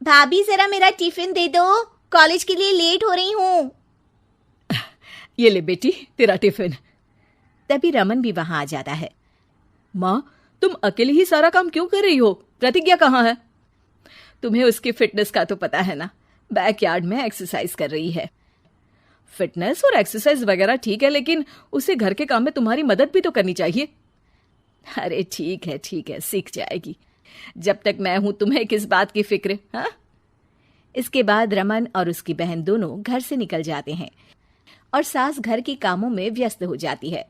भाभी जरा मेरा टिफिन दे दो, कॉलेज के लिए लेट हो रही हूँ। ये ले बेटी तेरा टिफिन। तभी रमन भी वहां आ जाता है। माँ, तुम अकेले ही सारा काम क्यों कर रही हो? प्रतिज्ञा कहाँ है? तुम्हें उसकी फिटनेस का तो पता है ना, बैकयार्ड में एक्सरसाइज कर रही है। फिटनेस और एक्सरसाइज वगैरह ठीक है, लेकिन उसे घर के काम में तुम्हारी मदद भी तो करनी चाहिए। अरे ठीक है, सीख जाएगी। जब तक मैं हूं तुम्हें किस बात की फिक्र? हाँ। इसके बाद रमन और उसकी बहन दोनों घर से निकल जाते हैं और सास घर के कामों में व्यस्त हो जाती है।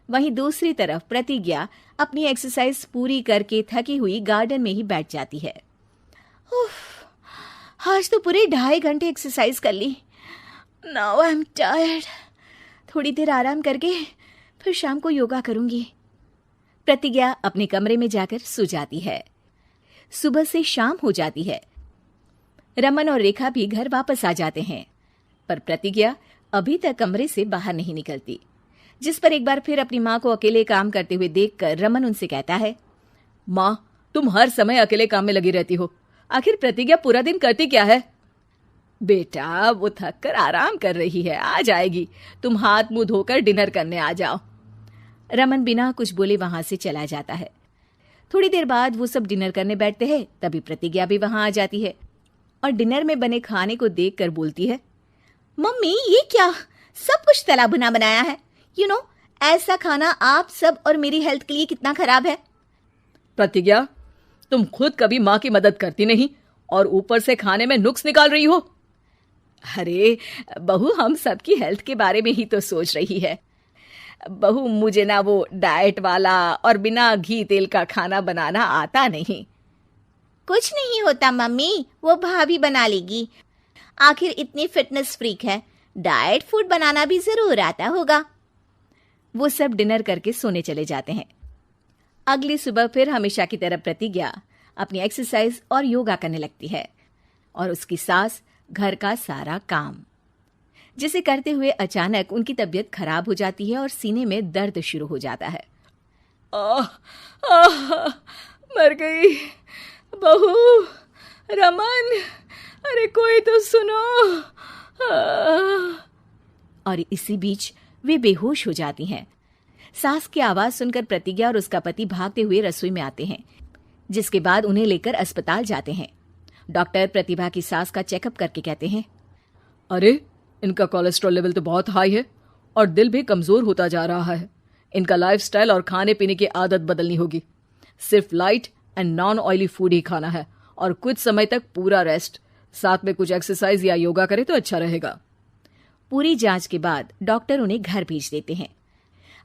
वहीं दूसरी तरफ प्रतिज्ञा अपनी एक्सरसाइज पूरी करके थकी हुई गार्डन में ही बैठ जाती है। आज तो पूरे 2.5 घंटे एक्सरसाइज कर ली। Now I am tired. थोड़ी देर आराम करके फिर शाम को योगा करूंगी। प्रतिज्ञा अपने कमरे में जाकर सो जाती है। सुबह से शाम हो जाती है। रमन और रेखा भी घर वापस आ जाते हैं, पर प्रतिज्ञा अभी तक कमरे से बाहर नहीं निकलती, जिस पर एक बार फिर अपनी माँ को अकेले काम करते हुए देखकर रमन उनसे कहता है, माँ, तुम हर समय अकेले काम में लगी रहती हो। आखिर प्रतिज्ञा पूरा दिन करती क्या है? बेटा, वो थक कर आराम कर रही है, आ जाएगी। तुम हाथ मुंह धोकर डिनर करने आ जाओ। रमन बिना कुछ बोले वहां से चला जाता है। थोड़ी देर बाद वो सब डिनर करने बैठते हैं। तभी प्रतिज्ञा भी वहां आ जाती है और डिनर में बने खाने को देखकर बोलती है, मम्मी ये क्या, सब कुछ तला भुना बनाया है। ऐसा खाना आप सब और मेरी हेल्थ के लिए कितना खराब है। प्रतिज्ञा, तुम खुद कभी माँ की मदद करती नहीं और ऊपर से खाने में नुक्स निकाल रही हो। अरे बहू, हम सबकी हेल्थ के बारे में ही तो सोच रही है। बहू, मुझे ना वो डाइट वाला और बिना घी तेल का खाना बनाना आता नहीं। कुछ नहीं होता मम्मी, वो भाभी बना लेगी। आखिर इतनी फिटनेस फ्रीक है, डाइट फूड बनाना भी जरूर आता होगा। वो सब डिनर करके सोने चले जाते हैं। अगली सुबह फिर हमेशा की तरह प्रतिज्ञा अपनी एक्सरसाइज और योगा करने लगती है और उसकी सास घर का सारा काम, जिसे करते हुए अचानक उनकी तबीयत खराब हो जाती है और सीने में दर्द शुरू हो जाता है। मर गई बहू। रमन, अरे कोई तो सुनो। और इसी बीच वे बेहोश हो जाती हैं। सास की आवाज सुनकर प्रतिज्ञा और उसका पति भागते हुए रसोई में आते हैं, जिसके बाद उन्हें लेकर अस्पताल जाते हैं। डॉक्टर प्रतिभा की सास का चेकअप करके कहते हैं, अरे इनका कोलेस्ट्रॉल लेवल तो बहुत हाई है और दिल भी कमजोर होता जा रहा है। इनका लाइफस्टाइल और खाने पीने की आदत बदलनी होगी। सिर्फ light and non oily food ही खाना है और कुछ समय तक पूरा रेस्ट, साथ में कुछ एक्सरसाइज या योगा करे तो अच्छा रहेगा। पूरी जांच के बाद डॉक्टर उन्हें घर भेज देते हैं।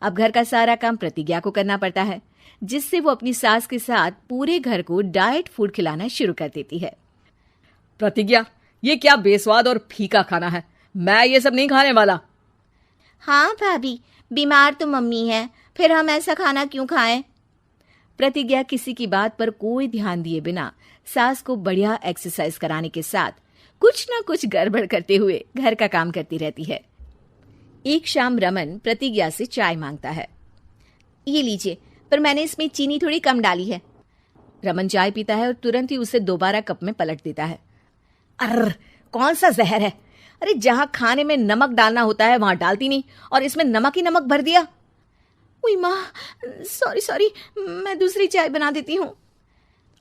अब घर का सारा काम प्रतिज्ञा को करना पड़ता है, जिससे वो अपनी सास के साथ पूरे घर को डाइट फूड खिलाना शुरू कर देती है। प्रतिज्ञा, ये क्या बेस्वाद और फीका खाना है, मैं ये सब नहीं खाने वाला। हाँ भाभी, बीमार तो मम्मी है, फिर हम ऐसा खाना क्यों खाएं? प्रतिज्ञा किसी की बात पर कोई ध्यान दिए बिना सास को बढ़िया एक्सरसाइज कराने के साथ कुछ न कुछ गड़बड़ करते हुए घर का काम करती रहती है। एक शाम रमन प्रतिज्ञा से चाय मांगता है। ये लीजिए, पर मैंने इसमें चीनी थोड़ी कम डाली है। रमन चाय पीता है और तुरंत ही उसे दोबारा कप में पलट देता है। अर्र, कौन सा जहर है? अरे जहां खाने में नमक डालना होता है वहां डालती नहीं और इसमें नमक ही नमक भर दिया। उई माँ, सॉरी, मैं दूसरी चाय बना देती हूँ।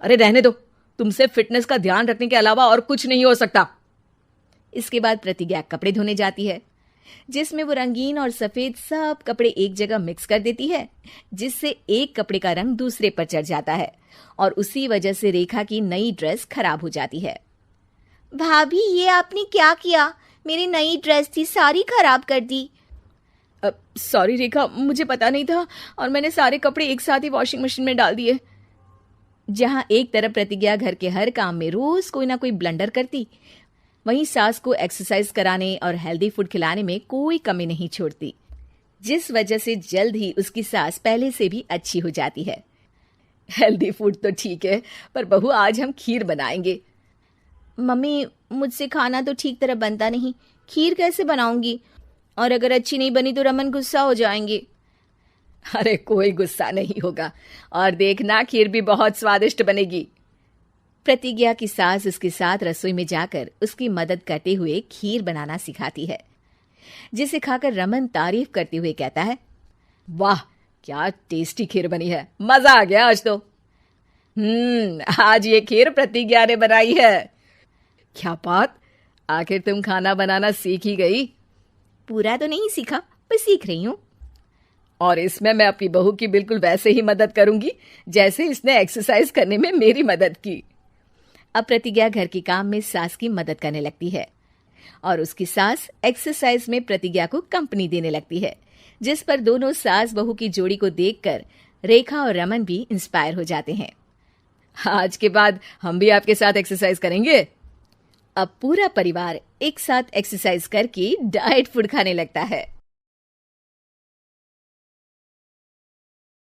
अरे रहने दो, तुमसे फिटनेस का ध्यान रखने के अलावा और कुछ नहीं हो सकता। इसके बाद प्रतिज्ञा कपड़े धोने जाती है, जिसमें वो रंगीन और सफेद सब कपड़े एक जगह मिक्स कर देती है, जिससे एक कपड़े का रंग दूसरे पर चढ़ जाता है और उसी वजह से रेखा की नई ड्रेस खराब हो जाती है। भाभी, ये आपने क्या किया? मेरी नई ड्रेस थी, सारी खराब कर दी। सॉरी रेखा, मुझे पता नहीं था और मैंने सारे कपड़े एक साथ ही वॉशिंग मशीन में डाल दिए। जहां एक तरफ प्रतिज्ञा घर के हर काम में रोज कोई ना कोई ब्लंडर करती, वहीं सास को एक्सरसाइज कराने और हेल्दी फूड खिलाने में कोई कमी नहीं छोड़ती, जिस वजह से जल्द ही उसकी सास पहले से भी अच्छी हो जाती है। हेल्दी फूड तो ठीक है, पर बहू आज हम खीर बनाएंगे। मम्मी, मुझसे खाना तो ठीक तरह बनता नहीं, खीर कैसे बनाऊंगी? और अगर अच्छी नहीं बनी तो रमन गुस्सा हो जाएंगे। अरे कोई गुस्सा नहीं होगा और देखना, खीर भी बहुत स्वादिष्ट बनेगी। प्रतिज्ञा की सास उसके साथ रसोई में जाकर उसकी मदद करते हुए खीर बनाना सिखाती है, जिसे खाकर रमन तारीफ करते हुए कहता है, वाह क्या टेस्टी खीर बनी है, मजा आ गया आज तो। आज ये खीर प्रतिज्ञा ने बनाई है। क्या बात, आखिर तुम खाना बनाना सीख ही गई? पूरा तो नहीं सीखा, पर सीख रही हूँ। और इसमें मैं अपनी बहू की बिल्कुल वैसे ही मदद करूंगी जैसे इसने एक्सरसाइज करने में मेरी मदद की। अब प्रतिज्ञा घर के काम में सास की मदद करने लगती है और उसकी सास एक्सरसाइज में प्रतिज्ञा को कंपनी देने लगती है, जिस पर दोनों सास बहू की जोड़ी को देखकर रेखा और रमन भी इंस्पायर हो जाते हैं। आज के बाद हम भी आपके साथ एक्सरसाइज करेंगे। अब पूरा परिवार एक साथ एक्सरसाइज करके डाइट फूड खाने लगता है।